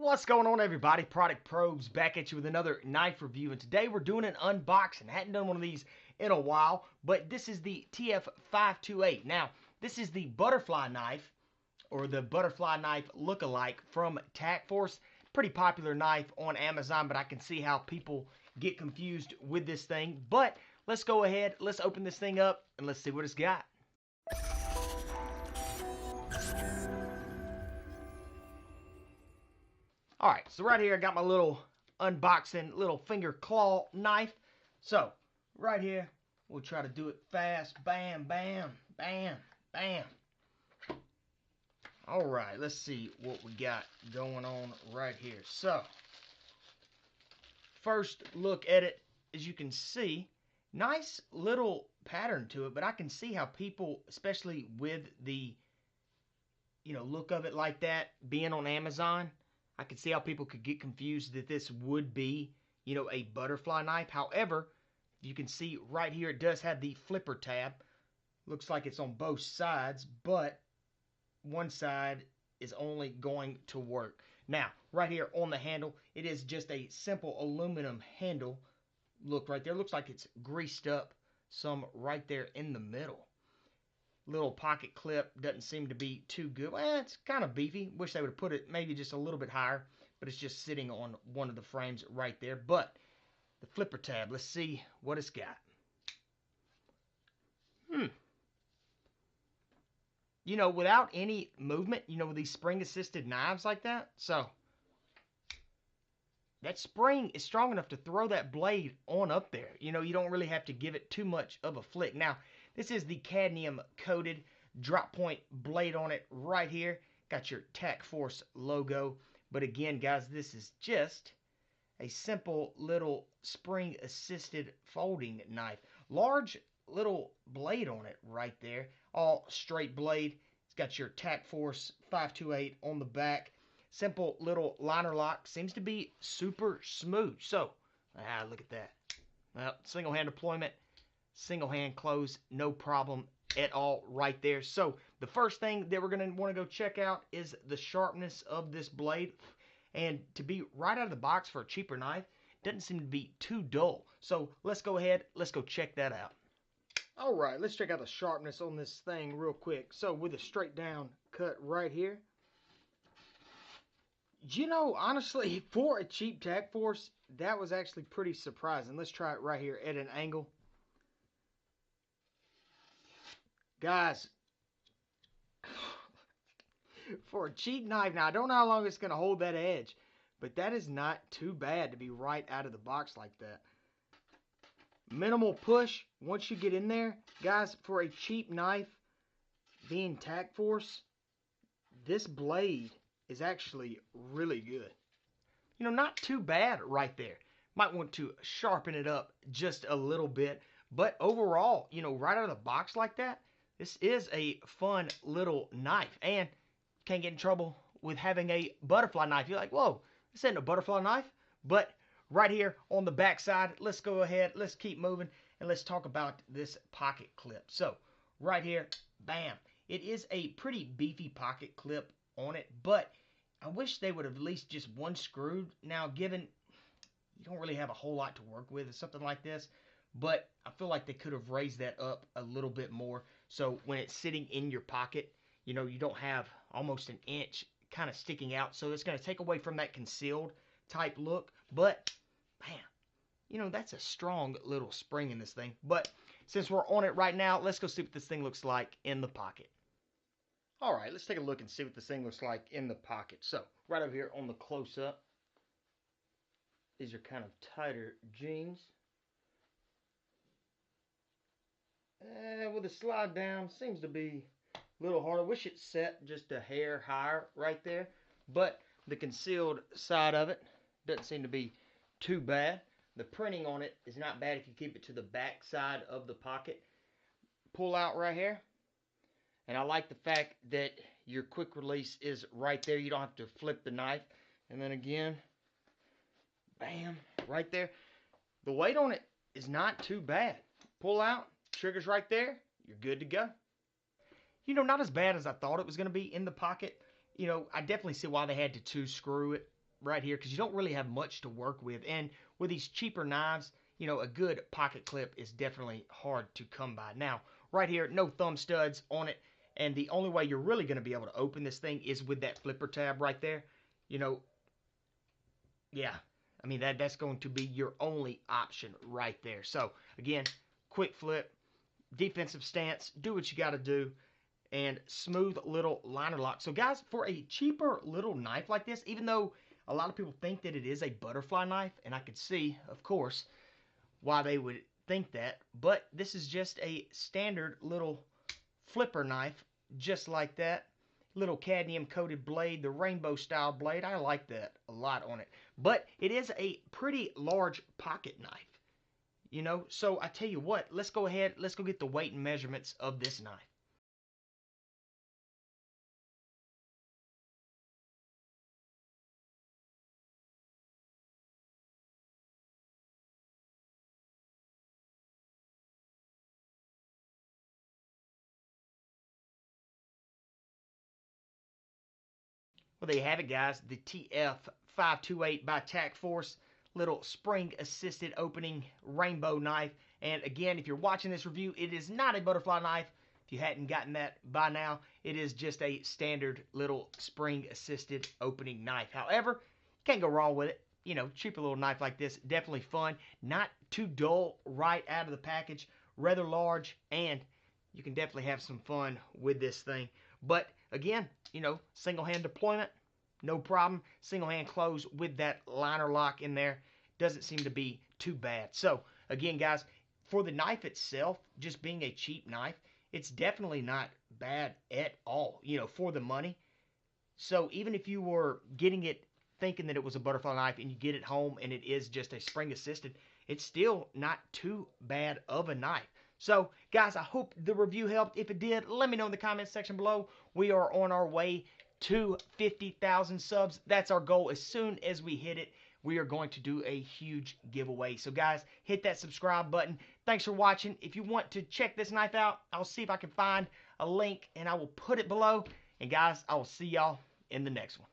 What's going on, everybody? Product Probes back at you with another knife review, and today we're doing an unboxing. Hadn't done one of these in a while, but this is the TF528. Now, this is the butterfly knife, or the butterfly knife look-alike from tacforce. Pretty popular knife on Amazon, but I can see how people get confused with this thing. But let's go ahead, let's open this thing up, and let's see what it's got. Alright, so right here I got my little unboxing little finger claw knife. So, right here, we'll try to do it fast. Bam, bam, bam, bam. Alright, let's see what we got going on right here. So, first look at it, as you can see, nice little pattern to it, but I can see how people, especially with the, look of it like that, being on Amazon, I could see how people could get confused that this would be, a butterfly knife. However, you can see right here it does have the flipper tab. Looks like it's on both sides, but one side is only going to work. Now, right here on the handle, it is just a simple aluminum handle. Look right there. Looks like it's greased up some right there in the middle. Little pocket clip doesn't seem to be too good. Well, it's kind of beefy. Wish they would have put it maybe just a little bit higher, but it's just sitting on one of the frames right there. But the flipper tab, let's see what it's got. Without any movement, with these spring-assisted knives like that, so that spring is strong enough to throw that blade on up there. You don't really have to give it too much of a flick. Now, this is the cadmium coated drop point blade on it right here. Got your tacforce logo. But again, guys, this is just a simple little spring assisted folding knife. Large little blade on it right there. All straight blade. It's got your tacforce 528 on the back. Simple little liner lock. Seems to be super smooth. So, look at that. Well, single hand deployment. Single hand close, no problem at all right there. So the first thing that we're going to want to go check out is the sharpness of this blade. And to be right out of the box for a cheaper knife, doesn't seem to be too dull. So let's go ahead, let's go check that out. All right, let's check out the sharpness on this thing real quick. So with a straight down cut right here. Honestly, for a cheap tacforce, that was actually pretty surprising. Let's try it right here at an angle. Guys, for a cheap knife, now I don't know how long it's going to hold that edge, but that is not too bad to be right out of the box like that. Minimal push once you get in there. Guys, for a cheap knife being tacforce, this blade is actually really good. Not too bad right there. Might want to sharpen it up just a little bit, but overall, right out of the box like that, this is a fun little knife, and can't get in trouble with having a butterfly knife. You're like, whoa, this ain't a butterfly knife. But right here on the back side, let's go ahead, let's keep moving, and let's talk about this pocket clip. So right here, bam. It is a pretty beefy pocket clip on it, but I wish they would have at least just one screwed. Now, given you don't really have a whole lot to work with or something like this, but I feel like they could have raised that up a little bit more. So when it's sitting in your pocket, you don't have almost an inch kind of sticking out. So it's going to take away from that concealed type look. But, man, that's a strong little spring in this thing. But since we're on it right now, let's go see what this thing looks like in the pocket. All right, let's take a look and see what this thing looks like in the pocket. So right over here on the close-up, these are kind of tighter jeans. With a slide down, seems to be a little harder. Wish it set just a hair higher right there. But the concealed side of it doesn't seem to be too bad. The printing on it is not bad if you keep it to the back side of the pocket. Pull out right here. And I like the fact that your quick release is right there. You don't have to flip the knife. And then again, bam, right there. The weight on it is not too bad. Pull out. Trigger's right there. You're good to go. Not as bad as I thought it was going to be in the pocket. I definitely see why they had to two screw it right here because you don't really have much to work with. And with these cheaper knives, you know, a good pocket clip is definitely hard to come by. Now, right here, no thumb studs on it. And the only way you're really going to be able to open this thing is with that flipper tab right there. You know, yeah, I mean, that's going to be your only option right there. So, again, quick flip, defensive stance, do what you got to do, and smooth little liner lock. So, guys, for a cheaper little knife like this, even though a lot of people think that it is a butterfly knife, and I could see, of course, why they would think that, but this is just a standard little flipper knife, just like that. Little cadmium coated blade, the rainbow style blade. I like that a lot on it. But it is a pretty large pocket knife, you know. So I tell you what, let's go ahead, let's go get the weight and measurements of this knife. Well, there you have it, guys. The TF528 by tacforce, little spring-assisted opening rainbow knife. And again, if you're watching this review, it is not a butterfly knife. If you hadn't gotten that by now, it is just a standard little spring-assisted opening knife. However, you can't go wrong with it. You know, cheaper little knife like this, definitely fun. Not too dull right out of the package. Rather large, and you can definitely have some fun with this thing. But again, you know, single hand deployment, no problem. Single hand close with that liner lock in there. Doesn't seem to be too bad. So again, guys, for the knife itself, just being a cheap knife, it's definitely not bad at all, you know, for the money. So even if you were getting it thinking that it was a butterfly knife and you get it home and it is just a spring assisted, it's still not too bad of a knife. So, guys, I hope the review helped. If it did, let me know in the comments section below. We are on our way to 50,000 subs. That's our goal. As soon as we hit it, we are going to do a huge giveaway. So, guys, hit that subscribe button. Thanks for watching. If you want to check this knife out, I'll see if I can find a link, and I will put it below. And, guys, I will see y'all in the next one.